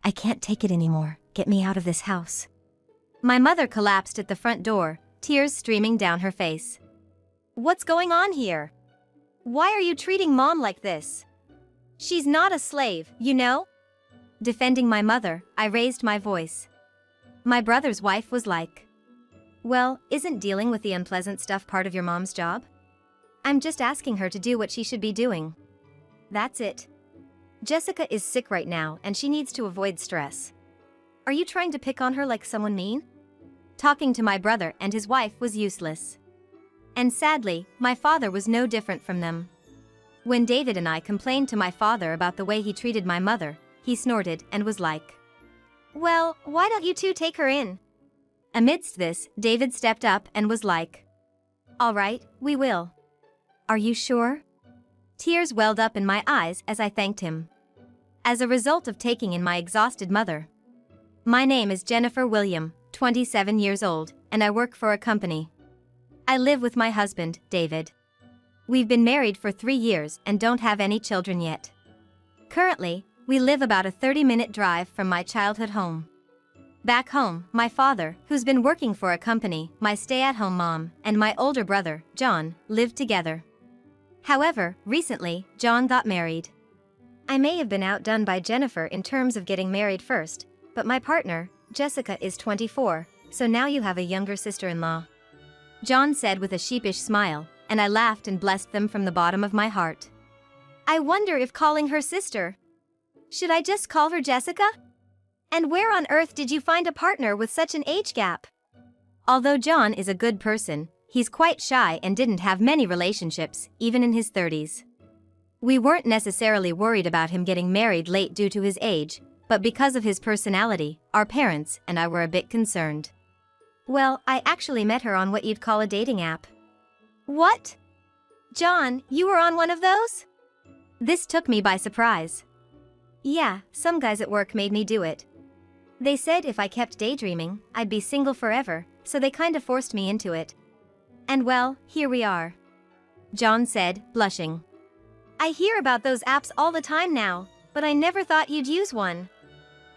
I can't take it anymore. Get me out of this house. My mother collapsed at the front door, tears streaming down her face. What's going on here? Why are you treating Mom like this? She's not a slave, you know? Defending my mother, I raised my voice. My brother's wife was like, well, isn't dealing with the unpleasant stuff part of your mom's job? I'm just asking her to do what she should be doing. That's it. Jessica is sick right now and she needs to avoid stress. Are you trying to pick on her like someone mean? Talking to my brother and his wife was useless. And sadly, my father was no different from them. When David and I complained to my father about the way he treated my mother, he snorted and was like, well, why don't you two take her in? Amidst this, David stepped up and was like, all right, we will. Are you sure? Tears welled up in my eyes as I thanked him. As a result of taking in my exhausted mother. My name is Jennifer William, 27 years old, and I work for a company. I live with my husband, David. We've been married for 3 years and don't have any children yet. Currently, we live about a 30-minute drive from my childhood home. Back home, my father, who's been working for a company, my stay-at-home mom, and my older brother, John, lived together. However, recently, John got married. I may have been outdone by Jennifer in terms of getting married first, but my partner, Jessica, is 24, so now you have a younger sister-in-law. John said with a sheepish smile, and I laughed and blessed them from the bottom of my heart. I wonder if calling her sister. Should I just call her Jessica? And where on earth did you find a partner with such an age gap? Although John is a good person, he's quite shy and didn't have many relationships, even in his 30s. We weren't necessarily worried about him getting married late due to his age, but because of his personality, our parents and I were a bit concerned. Well, I actually met her on what you'd call a dating app. What? John, you were on one of those? This took me by surprise. Yeah, some guys at work made me do it. They said if I kept daydreaming, I'd be single forever, so they kinda forced me into it. And well, here we are. John said, blushing. I hear about those apps all the time now, but I never thought you'd use one.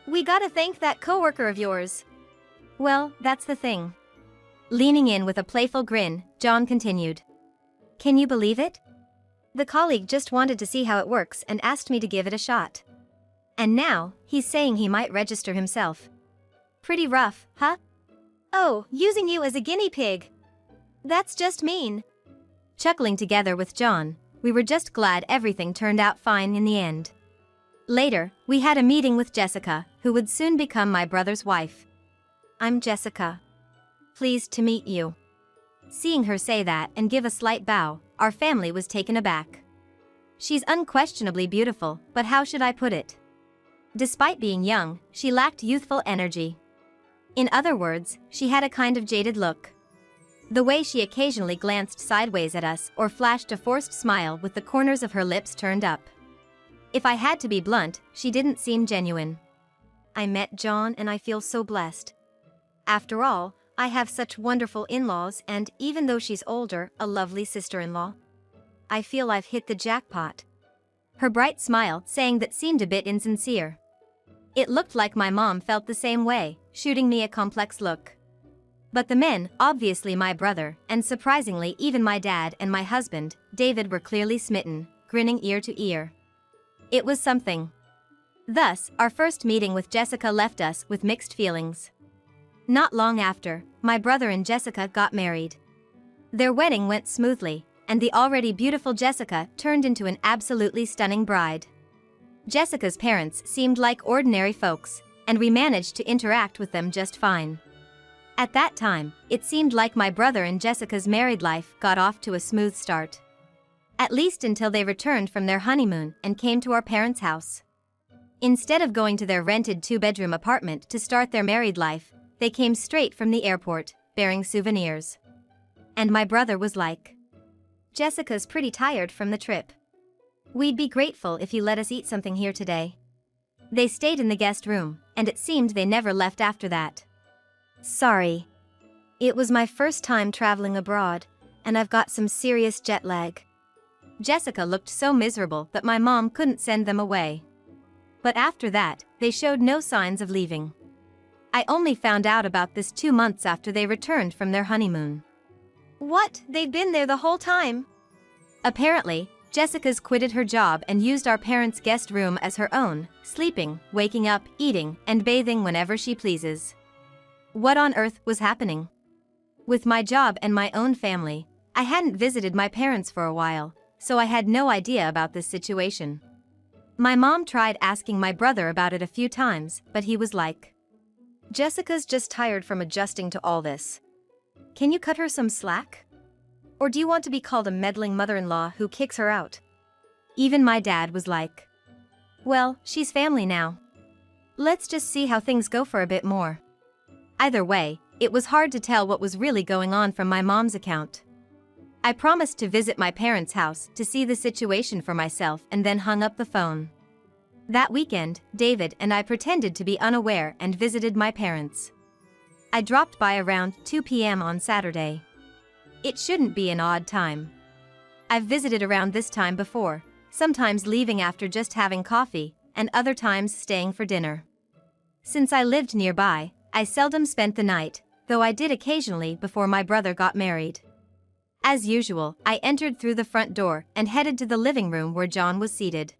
We gotta thank that coworker of yours. Well, that's the thing. Leaning in with a playful grin, John continued. Can you believe it? The colleague just wanted to see how it works and asked me to give it a shot. And now, he's saying he might register himself. Pretty rough, huh? Oh, using you as a guinea pig. That's just mean. Chuckling together with John, we were just glad everything turned out fine in the end. Later, we had a meeting with Jessica, who would soon become my brother's wife. I'm Jessica. Pleased to meet you. Seeing her say that and give a slight bow, our family was taken aback. She's unquestionably beautiful, but how should I put it? Despite being young, she lacked youthful energy. In other words, she had a kind of jaded look. The way she occasionally glanced sideways at us or flashed a forced smile with the corners of her lips turned up. If I had to be blunt, she didn't seem genuine. I met John and I feel so blessed. After all, I have such wonderful in-laws and, even though she's older, a lovely sister-in-law. I feel I've hit the jackpot. Her bright smile saying that seemed a bit insincere. It looked like my mom felt the same way, shooting me a complex look. But the men, obviously my brother, and surprisingly even my dad and my husband, David, were clearly smitten, grinning ear to ear. It was something. Thus, our first meeting with Jessica left us with mixed feelings. Not long after, my brother and Jessica got married. Their wedding went smoothly, and the already beautiful Jessica turned into an absolutely stunning bride. Jessica's parents seemed like ordinary folks, and we managed to interact with them just fine. At that time, it seemed like my brother and Jessica's married life got off to a smooth start. At least until they returned from their honeymoon and came to our parents' house. Instead of going to their rented 2-bedroom apartment to start their married life, they came straight from the airport, bearing souvenirs. And my brother was like, Jessica's pretty tired from the trip. We'd be grateful if you let us eat something here today. They stayed in the guest room, and it seemed they never left after that. Sorry. It was my first time traveling abroad, and I've got some serious jet lag. Jessica looked so miserable that my mom couldn't send them away. But after that, they showed no signs of leaving. I only found out about this 2 months after they returned from their honeymoon. What? They've been there the whole time? Apparently, Jessica's quitted her job and used our parents' guest room as her own, sleeping, waking up, eating, and bathing whenever she pleases. What on earth was happening? With my job and my own family, I hadn't visited my parents for a while, so I had no idea about this situation. My mom tried asking my brother about it a few times, but he was like, "Jessica's just tired from adjusting to all this. Can you cut her some slack? Or do you want to be called a meddling mother-in-law who kicks her out?" Even my dad was like, "Well, she's family now. Let's just see how things go for a bit more." Either way, it was hard to tell what was really going on from my mom's account. I promised to visit my parents' house to see the situation for myself and then hung up the phone. That weekend, David and I pretended to be unaware and visited my parents. I dropped by around 2 p.m. on Saturday. It shouldn't be an odd time. I've visited around this time before, sometimes leaving after just having coffee, and other times staying for dinner. Since I lived nearby, I seldom spent the night, though I did occasionally before my brother got married. As usual, I entered through the front door and headed to the living room where John was seated.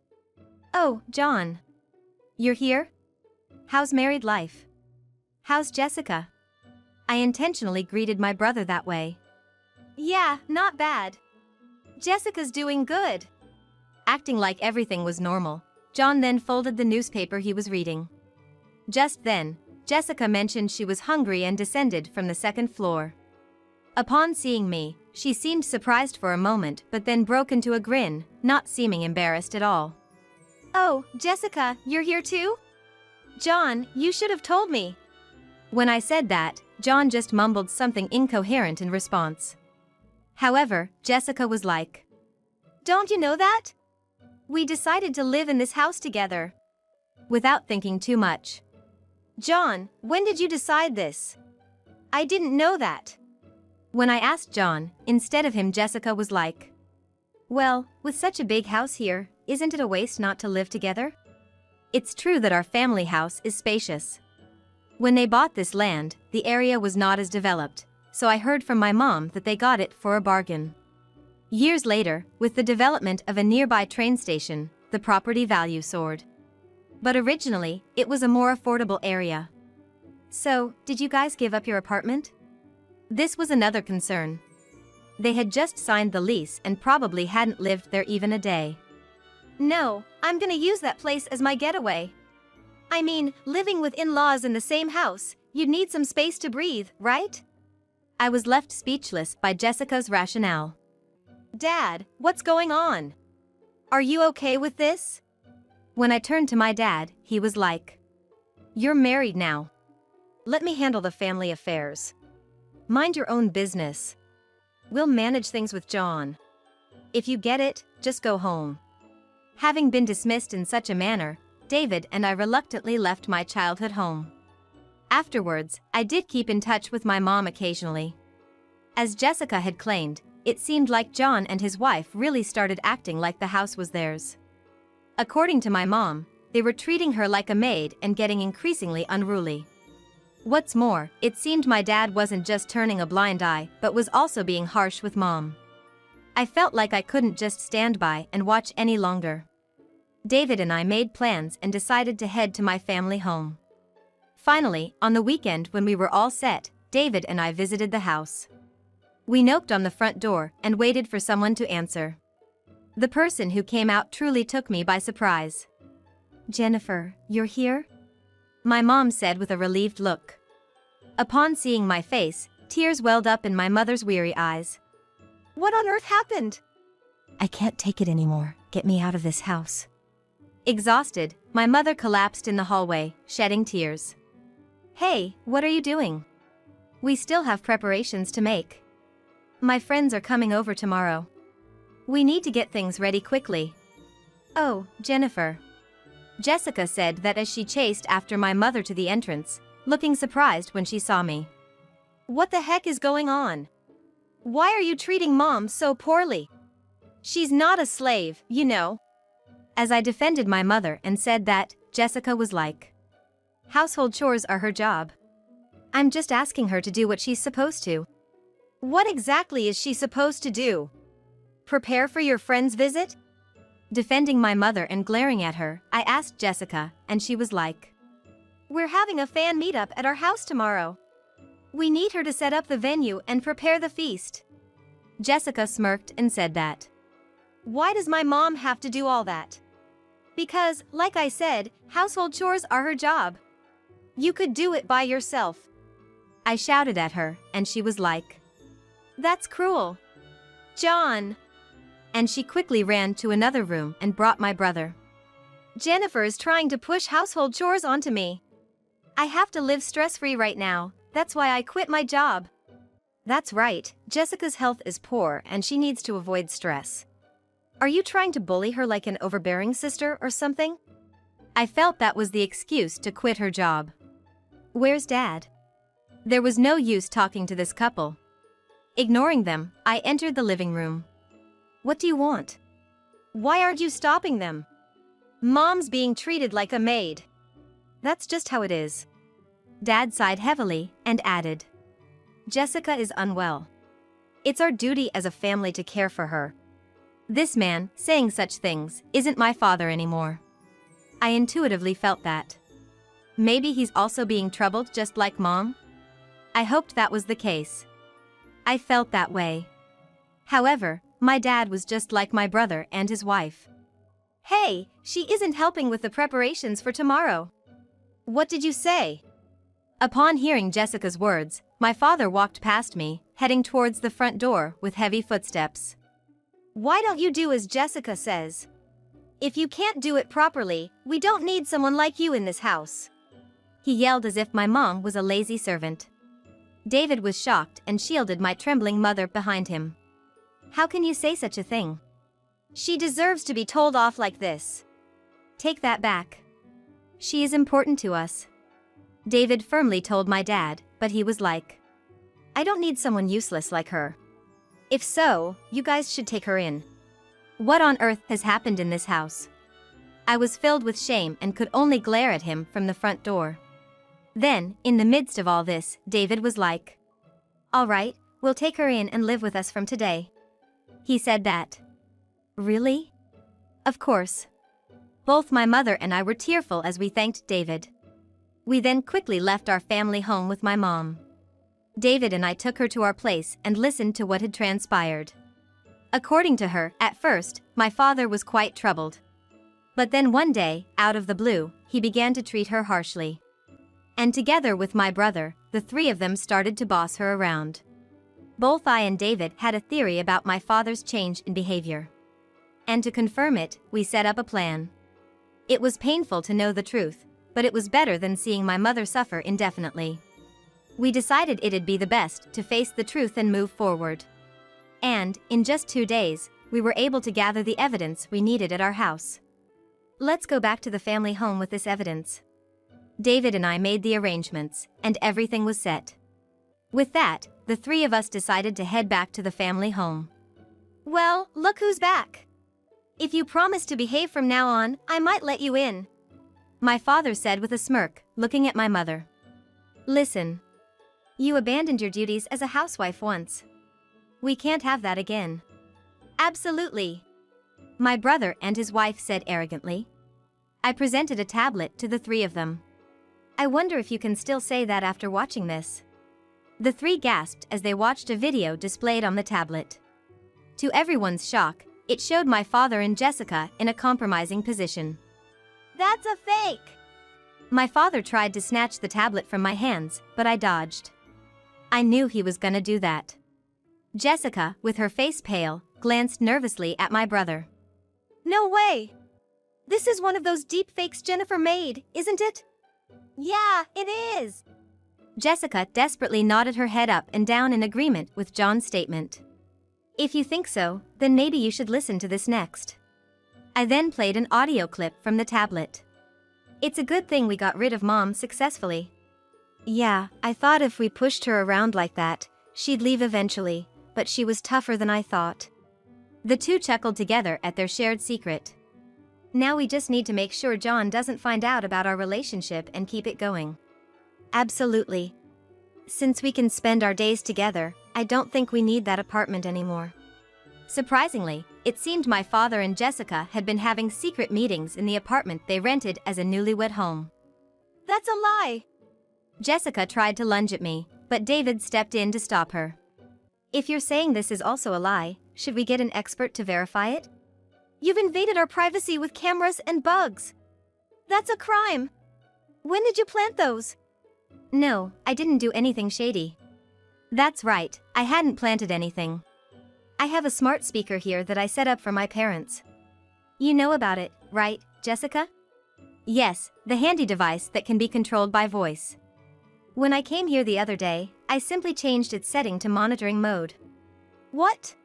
"Oh, John. You're here? How's married life? How's Jessica?" I intentionally greeted my brother that way. "Yeah, not bad. Jessica's doing good." Acting like everything was normal, John then folded the newspaper he was reading. Just then, Jessica mentioned she was hungry and descended from the second floor. Upon seeing me, she seemed surprised for a moment but then broke into a grin, not seeming embarrassed at all. "Oh, Jessica, you're here too? John, you should have told me." When I said that, John just mumbled something incoherent in response. However, Jessica was like, "Don't you know that? We decided to live in this house together." Without thinking too much. "John, when did you decide this? I didn't know that." When I asked John, instead of him, Jessica was like, "Well, with such a big house here, isn't it a waste not to live together? It's true that our family house is spacious. When they bought this land, the area was not as developed, so I heard from my mom that they got it for a bargain. Years later, with the development of a nearby train station, the property value soared. But originally, it was a more affordable area." "So, did you guys give up your apartment?" This was another concern. They had just signed the lease and probably hadn't lived there even a day. "No, I'm gonna use that place as my getaway. I mean, living with in-laws in the same house, you'd need some space to breathe, right?" I was left speechless by Jessica's rationale. "Dad, what's going on? Are you okay with this?" When I turned to my dad, he was like, "You're married now. Let me handle the family affairs. Mind your own business. We'll manage things with John. If you get it, just go home." Having been dismissed in such a manner, David and I reluctantly left my childhood home. Afterwards, I did keep in touch with my mom occasionally. As Jessica had claimed, it seemed like John and his wife really started acting like the house was theirs. According to my mom, they were treating her like a maid and getting increasingly unruly. What's more, it seemed my dad wasn't just turning a blind eye but was also being harsh with mom. I felt like I couldn't just stand by and watch any longer. David and I made plans and decided to head to my family home. Finally, on the weekend when we were all set, David and I visited the house. We knocked on the front door and waited for someone to answer. The person who came out truly took me by surprise. "Jennifer, you're here?" my mom said with a relieved look. Upon seeing my face, tears welled up in my mother's weary eyes. "What on earth happened?" "I can't take it anymore. Get me out of this house." Exhausted, my mother collapsed in the hallway, shedding tears. "Hey, what are you doing? We still have preparations to make. My friends are coming over tomorrow. We need to get things ready quickly." "Oh, Jennifer." Jessica said that as she chased after my mother to the entrance, looking surprised when she saw me. "What the heck is going on? Why are you treating Mom so poorly? She's not a slave, you know." As I defended my mother and said that, Jessica was like. Household chores are her job. I'm just asking her to do what she's supposed to. What exactly is she supposed to do? Prepare for your friend's visit? Defending my mother and glaring at her, I asked Jessica, and she was like, we're having a fan meetup at our house tomorrow. We need her to set up the venue and prepare the feast. Jessica smirked and said that. Why does my mom have to do all that? Because, like I said, household chores are her job. You could do it by yourself. I shouted at her, and she was like, that's cruel. John. And she quickly ran to another room and brought my brother. Jennifer is trying to push household chores onto me. I have to live stress-free right now, that's why I quit my job. That's right, Jessica's health is poor and she needs to avoid stress. Are you trying to bully her like an overbearing sister or something? I felt that was the excuse to quit her job. Where's Dad? There was no use talking to this couple. Ignoring them, I entered the living room. What do you want? Why aren't you stopping them? Mom's being treated like a maid. That's just how it is. Dad sighed heavily and added, Jessica is unwell. It's our duty as a family to care for her. This man, saying such things, isn't my father anymore. I intuitively felt that. Maybe he's also being troubled just like Mom? I hoped that was the case. I felt that way. However, my dad was just like my brother and his wife. Hey, she isn't helping with the preparations for tomorrow. What did you say? Upon hearing Jessica's words, my father walked past me, heading towards the front door with heavy footsteps. Why don't you do as Jessica says? If you can't do it properly, we don't need someone like you in this house. He yelled as if my mom was a lazy servant. David was shocked and shielded my trembling mother behind him. How can you say such a thing? She deserves to be told off like this. Take that back. She is important to us. David firmly told my dad, but he was like, I don't need someone useless like her. If so, you guys should take her in. What on earth has happened in this house? I was filled with shame and could only glare at him from the front door. Then, in the midst of all this, David was like, all right, we'll take her in and live with us from today. He said that. Really? Of course. Both my mother and I were tearful as we thanked David. We then quickly left our family home with my mom. David and I took her to our place and listened to what had transpired. According to her, at first, my father was quite troubled. But then one day, out of the blue, he began to treat her harshly. And together with my brother, the three of them started to boss her around. Both I and David had a theory about my father's change in behavior. And to confirm it, we set up a plan. It was painful to know the truth, but it was better than seeing my mother suffer indefinitely. We decided it'd be the best to face the truth and move forward. And, in just 2 days, we were able to gather the evidence we needed at our house. Let's go back to the family home with this evidence. David and I made the arrangements, and everything was set. With that, the three of us decided to head back to the family home. Well, look who's back. If you promise to behave from now on, I might let you in. My father said with a smirk, looking at my mother. Listen. You abandoned your duties as a housewife once. We can't have that again. Absolutely. My brother and his wife said arrogantly. I presented a tablet to the three of them. I wonder if you can still say that after watching this. The three gasped as they watched a video displayed on the tablet. To everyone's shock, it showed my father and Jessica in a compromising position. That's a fake! My father tried to snatch the tablet from my hands, but I dodged. I knew he was gonna do that. Jessica, with her face pale, glanced nervously at my brother. No way! This is one of those deep fakes Jennifer made, isn't it? Yeah, it is! Jessica desperately nodded her head up and down in agreement with John's statement. If you think so, then maybe you should listen to this next. I then played an audio clip from the tablet. It's a good thing we got rid of Mom successfully. Yeah, I thought if we pushed her around like that, she'd leave eventually, but she was tougher than I thought. The two chuckled together at their shared secret. Now we just need to make sure John doesn't find out about our relationship and keep it going. Absolutely. Since we can spend our days together, I don't think we need that apartment anymore. Surprisingly, it seemed my father and Jessica had been having secret meetings in the apartment they rented as a newlywed home. That's a lie! Jessica tried to lunge at me, but David stepped in to stop her. If you're saying this is also a lie, should we get an expert to verify it? You've invaded our privacy with cameras and bugs. That's a crime. When did you plant those? No, I didn't do anything shady. That's right, I hadn't planted anything. I have a smart speaker here that I set up for my parents. You know about it, right, Jessica? Yes, the handy device that can be controlled by voice. When I came here the other day, I simply changed its setting to monitoring mode. What?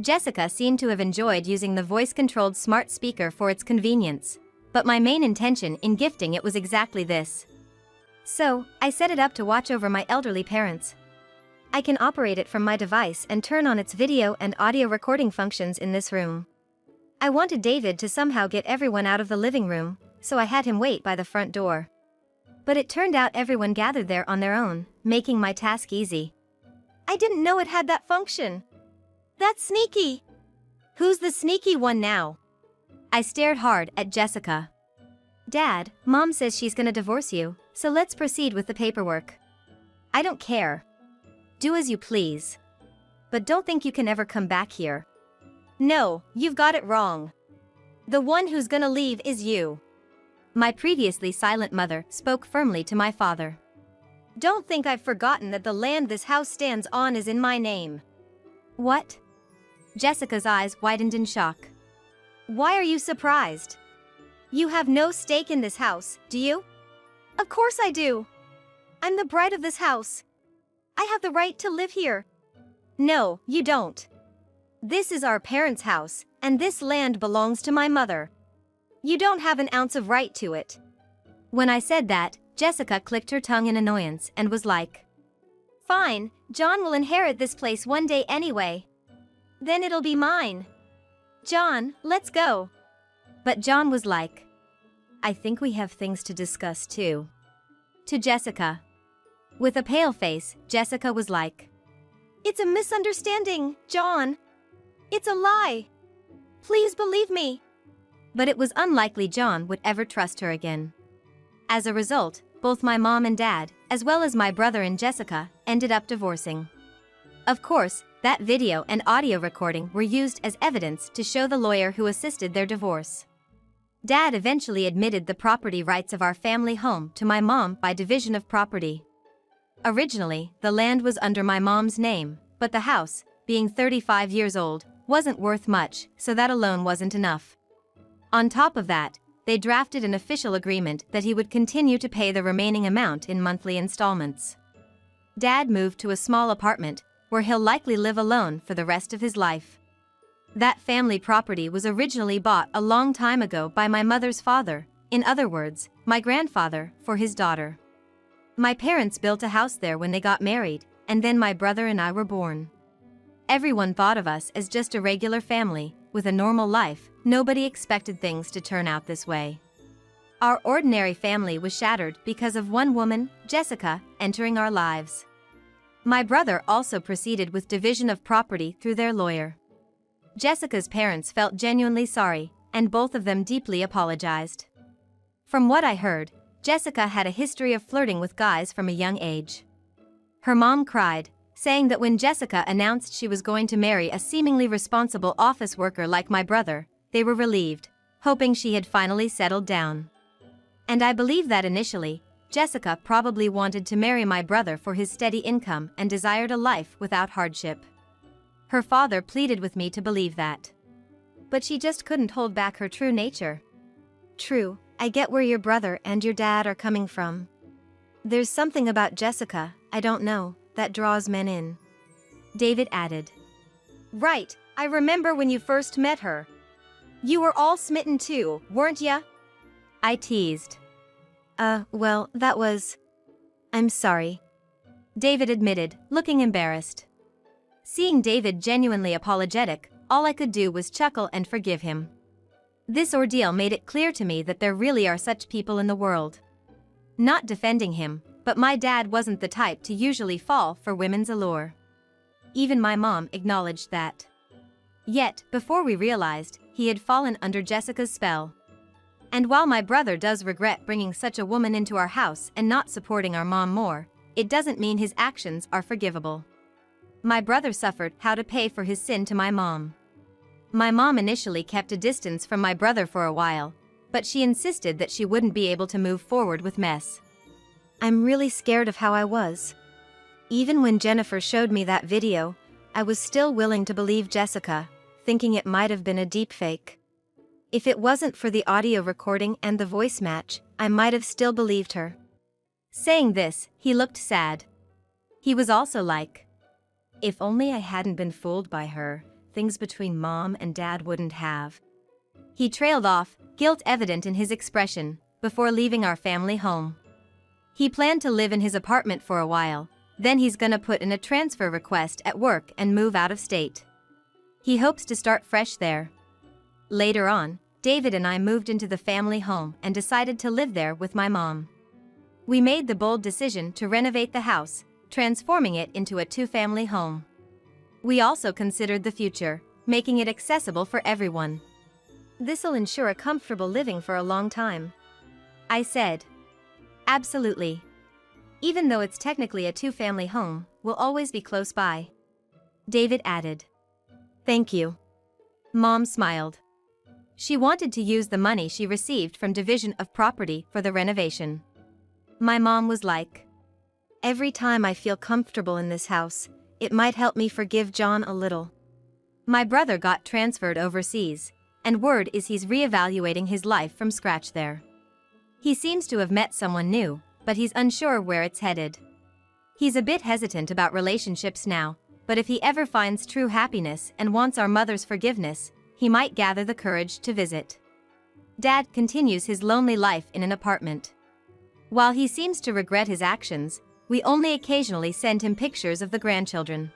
Jessica seemed to have enjoyed using the voice-controlled smart speaker for its convenience, but my main intention in gifting it was exactly this. So, I set it up to watch over my elderly parents. I can operate it from my device and turn on its video and audio recording functions in this room. I wanted David to somehow get everyone out of the living room, so I had him wait by the front door. But it turned out everyone gathered there on their own, making my task easy. I didn't know it had that function. That's sneaky. Who's the sneaky one now? I stared hard at Jessica. Dad, Mom says she's gonna divorce you, so let's proceed with the paperwork. I don't care. Do as you please. But don't think you can ever come back here. No, you've got it wrong. The one who's gonna leave is you. My previously silent mother spoke firmly to my father. Don't think I've forgotten that the land this house stands on is in my name. What? Jessica's eyes widened in shock. Why are you surprised? You have no stake in this house, do you? Of course I do. I'm the bride of this house. I have the right to live here. No, you don't. This is our parents' house, and this land belongs to my mother. You don't have an ounce of right to it. When I said that, Jessica clicked her tongue in annoyance and was like, Fine, John will inherit this place one day anyway. Then it'll be mine. John, let's go. But John was like, I think we have things to discuss too. To Jessica. With a pale face, Jessica was like, It's a misunderstanding, John. It's a lie. Please believe me. But it was unlikely John would ever trust her again. As a result, both my mom and dad, as well as my brother and Jessica, ended up divorcing. Of course, that video and audio recording were used as evidence to show the lawyer who assisted their divorce. Dad eventually admitted the property rights of our family home to my mom by division of property. Originally, the land was under my mom's name, but the house, being 35 years old, wasn't worth much, so that alone wasn't enough. On top of that, they drafted an official agreement that he would continue to pay the remaining amount in monthly installments. Dad moved to a small apartment, where he'll likely live alone for the rest of his life. That family property was originally bought a long time ago by my mother's father, in other words, my grandfather, for his daughter. My parents built a house there when they got married, and then my brother and I were born. Everyone thought of us as just a regular family, with a normal life. Nobody expected things to turn out this way. Our ordinary family was shattered because of one woman, Jessica, entering our lives. My brother also proceeded with division of property through their lawyer. Jessica's parents felt genuinely sorry, and both of them deeply apologized. From what I heard, Jessica had a history of flirting with guys from a young age. Her mom cried, saying that when Jessica announced she was going to marry a seemingly responsible office worker like my brother, they were relieved, hoping she had finally settled down. And I believe that initially, Jessica probably wanted to marry my brother for his steady income and desired a life without hardship. Her father pleaded with me to believe that. But she just couldn't hold back her true nature. True, I get where your brother and your dad are coming from. There's something about Jessica, I don't know, that draws men in. David added. Right, I remember when you first met her. You were all smitten too, weren't ya? I teased. Well, that was... I'm sorry. David admitted, looking embarrassed. Seeing David genuinely apologetic, all I could do was chuckle and forgive him. This ordeal made it clear to me that there really are such people in the world. Not defending him, but my dad wasn't the type to usually fall for women's allure. Even my mom acknowledged that. Yet, before we realized, he had fallen under Jessica's spell. And while my brother does regret bringing such a woman into our house and not supporting our mom more, it doesn't mean his actions are forgivable. My brother suffered how to pay for his sin to my mom. My mom initially kept a distance from my brother for a while, but she insisted that she wouldn't be able to move forward with mess. I'm really scared of how I was. Even when Jennifer showed me that video, I was still willing to believe Jessica, thinking it might have been a deepfake. If it wasn't for the audio recording and the voice match, I might have still believed her. Saying this, he looked sad. He was also like, if only I hadn't been fooled by her, things between mom and dad wouldn't have. He trailed off, guilt evident in his expression, before leaving our family home. He planned to live in his apartment for a while, then he's gonna put in a transfer request at work and move out of state. He hopes to start fresh there. Later on, David and I moved into the family home and decided to live there with my mom. We made the bold decision to renovate the house, transforming it into a two-family home. We also considered the future, making it accessible for everyone. This'll ensure a comfortable living for a long time. I said. Absolutely. Even though it's technically a two-family home, we'll always be close by. David added. Thank you. Mom smiled. She wanted to use the money she received from division of property for the renovation. My mom was like, every time I feel comfortable in this house, it might help me forgive John a little. My brother got transferred overseas, and word is he's reevaluating his life from scratch there. He seems to have met someone new, but he's unsure where it's headed. He's a bit hesitant about relationships now, but if he ever finds true happiness and wants our mother's forgiveness, he might gather the courage to visit. Dad continues his lonely life in an apartment. While he seems to regret his actions, we only occasionally send him pictures of the grandchildren.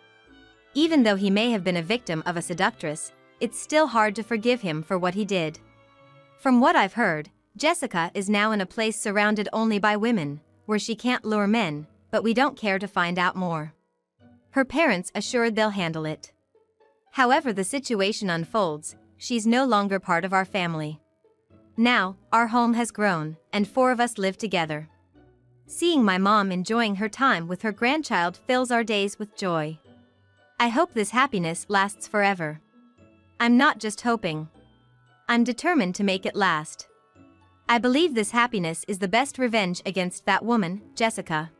Even though he may have been a victim of a seductress, it's still hard to forgive him for what he did. From what I've heard, Jessica is now in a place surrounded only by women, where she can't lure men, but we don't care to find out more. Her parents assured they'll handle it. However the situation unfolds, she's no longer part of our family. Now, our home has grown, and 4 of us live together. Seeing my mom enjoying her time with her grandchild fills our days with joy. I hope this happiness lasts forever. I'm not just hoping. I'm determined to make it last. I believe this happiness is the best revenge against that woman, Jessica.